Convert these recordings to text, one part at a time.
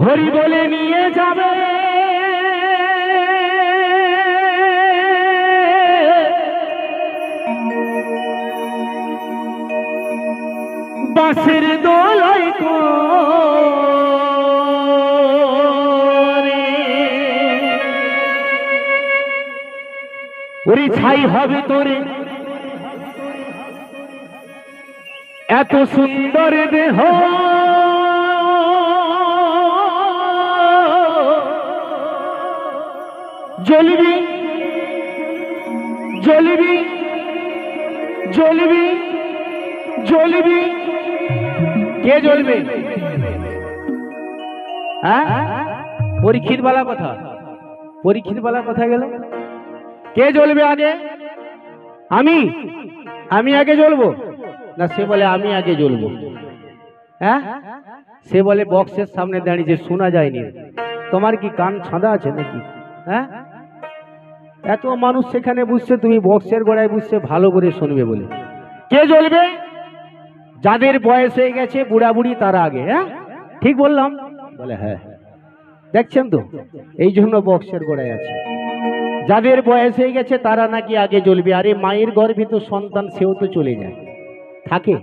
হরি বলে নিয়ে যাবে বাঁশের দোলায় করে ওরে ছাই হবে তোরে এত সুন্দর দেহ জ্বলবি জ্বলবি জ্বলবি জ্বলবি কে জ্বলবে? হ্যাঁ পরীক্ষিত বলা কথা, পরীক্ষিত বলা কথা গেল। কে জ্বলবে আগে? আমি আমি আগে জ্বলবো না সে বলে আমি আগে জ্বলবো? হ্যাঁ সে বলে বক্সের সামনে দাঁড়িয়ে শোনা যায়নি। তোমার কি কান ছাঁদা আছে নাকি? হ্যাঁ এত মানুষ সেখানে বুঝছে, তুমি বক্সের গোড়ায় বুঝছে ভালো করে শুনবে বলে। কে জ্বলবে? যাদের বয়স হয়ে গেছে বুড়া বুড়ি তারা আগে। হ্যাঁ ঠিক বললাম? বলে হ্যাঁ। দেখছেন তো এই জন্য বক্সের গোড়ায় আছে। যাদের বয়স হয়ে গেছে তারা নাকি আগে জ্বলবে। আরে মায়ের গর্ভে তো সন্তান, সেও তো চলে যায় থাকে।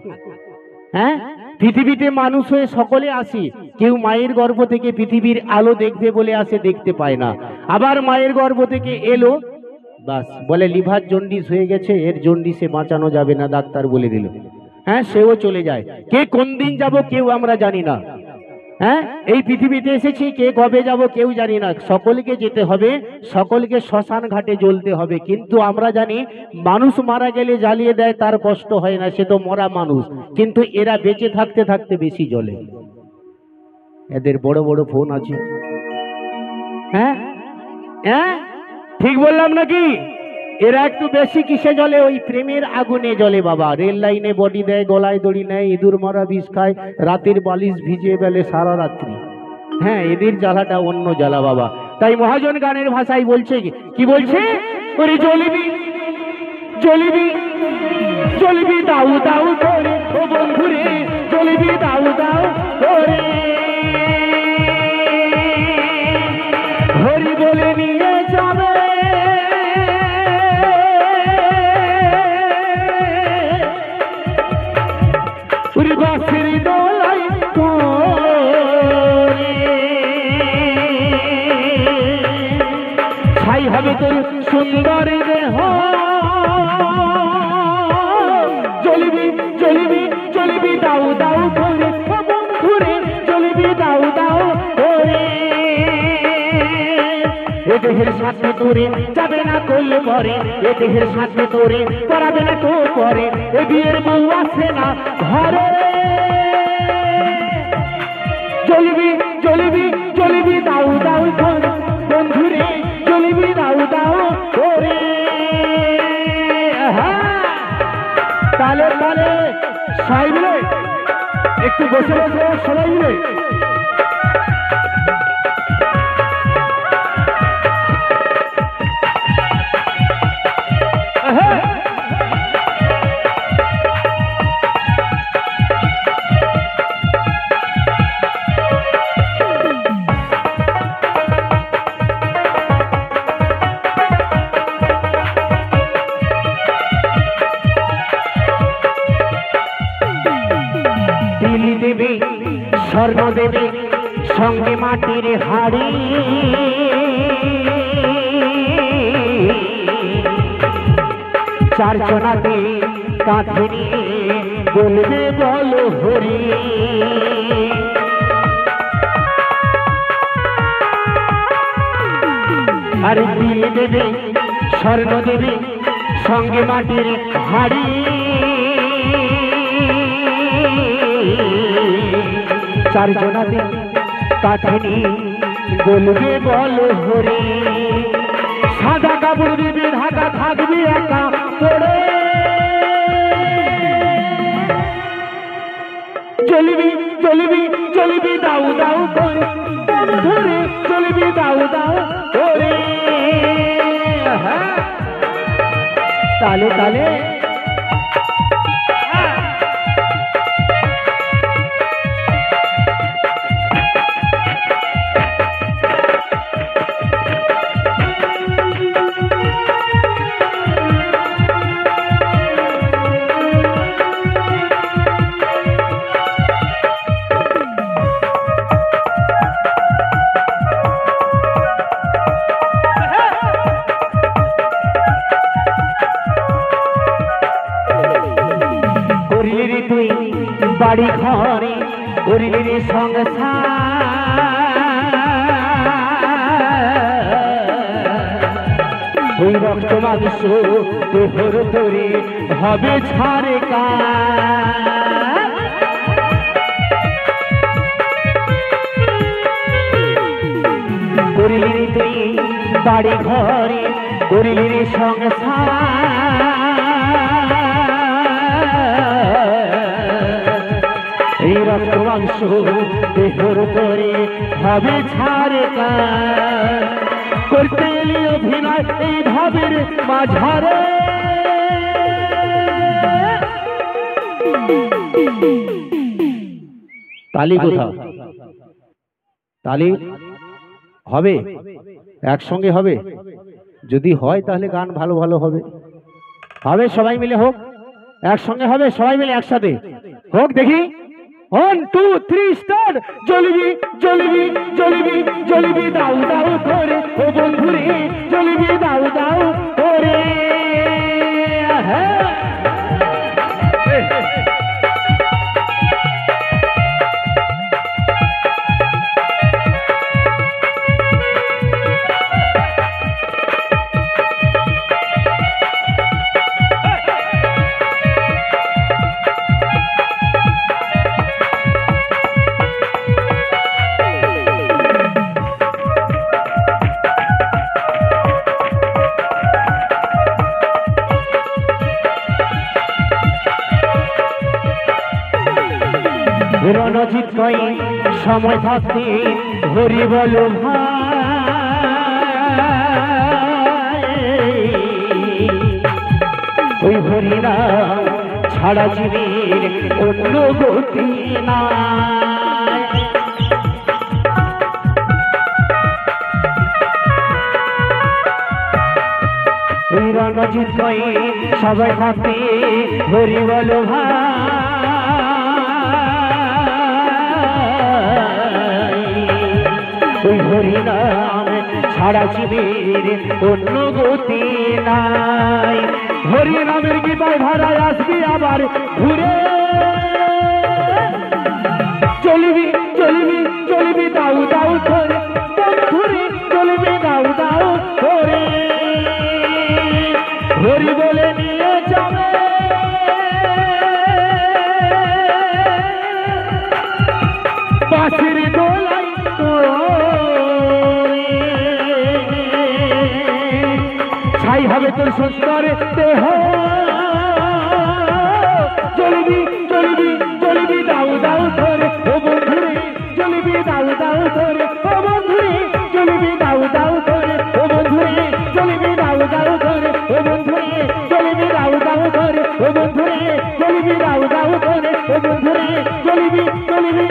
হ্যাঁ পৃথিবীতে মানুষ হয়ে সকলে আসি, কেউ মায়ের গর্ভ থেকে পৃথিবীর আলো দেখবে বলে আসে, দেখতে পায় না। আবার মায়ের গর্ভ থেকে এলো, বাস বলে লিভার জন্ডিস হয়ে গেছে, এর জন্ডিসে বাঁচানো যাবে না, ডাক্তার বলে দিল। হ্যাঁ সেও চলে যায়। কে কোন দিন যাব কেউ আমরা জানি না। হ্যাঁ এই পৃথিবীতে এসেছি, কে কবে যাব কেউ জানি না। সকলকে যেতে হবে, সকলকে শ্মশান ঘাটে জ্বলতে হবে। কিন্তু আমরা জানি মানুষ মারা গেলে জ্বালিয়ে দেয়, তার কষ্ট হয় না, সে তো মরা মানুষ। কিন্তু এরা বেঁচে থাকতে থাকতে বেশি জ্বলে। এদের বড় বড় ফোন আছে। হ্যাঁ হ্যাঁ ঠিক বললাম নাকি? এরা একটু বেশি কিসে জ্বলে? ওই প্রেমের আগুনে জ্বলে বাবা। রেল লাইনে বডি দেয়, গলায় দড়ি নেয়, ইঁদুর মারা বিষ খায়, রাতের বালিশ ভিজিয়ে বেলে সারা রাত্রি। হ্যাঁ এদের জ্বালাটা অন্য জ্বালা বাবা। তাই মহাজন গানের ভাষায় বলছে, কি বলছে? ওরে জ্বলবি জ্বলবি জ্বলবি দাউ দাউ করে, ও বন্ধুরে জ্বলবি দাউ দাউ করে, হরি বলে নিয়ে যাবে বাঁশের দোলায় করে। ছাই হবে তোর সুন্দর দেহ, জ্বলবি জ্বলবি জ্বলবি দাউ দাউ করে, ঘুরে জ্বলবি দাউ দাউ করে। এ দেহের সাথে তোরে যাবে না করলে পরে, এ দেহের সাথে তোরে করাবে না তো পরে, এ বিয়ের বউ আছে না ঘরে। জ্বলবি জ্বলবি জ্বলবি দাউ দাউ করে, বন্ধুরে জ্বলবি দাউ দাউ করে। তালে তালে সবাই মিলে একটু বসে বসে সবাই মিলে দেবে স্বর্ণ দেবে সঙ্গে মাটির হাড়ি, চার জনাতে কাঁধে নিয়ে বলবে বলো হরি। আর দিয়ে দেবে স্বর্ণ দেবে সঙ্গে মাটির হাড়ি, চার জনাতে কাঁধে নিয়ে বলবে বলো হরি। সাদা কাপড় দেবে ঢাকা থাকবে একা পড়ে, চলবি চলবি চলবি দাউ দাউ করে, ধরে চলবি দাউ দাউ করে। তালে তালে করিলি রে সংসার ওই রক্ত মাংস তোর তোরে হবে ছাড়ে করিলি রে তুই বাড়ি ঘরে করিলি রে সংসার এই রক্ত মাংস দেহর তোরে হবে ছাড়ে করতে এলি অভিনয় এই ভাবের মাঝারে তালি কোথাও তালি হবে একসঙ্গে হবে যদি হয় তাহলে গান ভালো ভালো হবে হবে সবাই মিলে হোক একসঙ্গে হবে সবাই মিলে একসাথে হোক দেখি 1 2 3 স্টার্ট জ্বলবি জ্বলবি জ্বলবি জ্বলবি দাও দাও করে ও বন্ধুরে জ্বলবি দাও দাও করে রণজিৎ কই সময় থাকতে হরি বলো ভাই ওই হরি নাম ছাড়া জীবের অন্য গতি নাই ওই রণজিৎ কই সবাই থাকতে হরি বলো ভাই ওই হরি নাম ছাড়া জীবের অন্য গতি নাই হরি নামের গীতায় ধারায় আসবি আবার ঘুরে চলবি চলবি চলবি দাউ দাউ করে ঘুরে চলবি দাউ দাউ করে হরি বলে নিয়ে যাবে বাঁশির দোলাই ছাই হবে তোর সুন্দর দেহ চলবি চলবি চলবি দাউ দাউ ধরে ও বন্ধুরে চলবি দাউ দাউ ধরে ও বন্ধুরে চলবি দাউ দাউ ধরে ও বন্ধুরে চলবি দাউ দাউ ধরে ও বন্ধুরে চলবি দাউ দাউ ধরে ও বন্ধুরে চলবি দাউ দাউ ধরে ও বন্ধুরে চলবি চলবি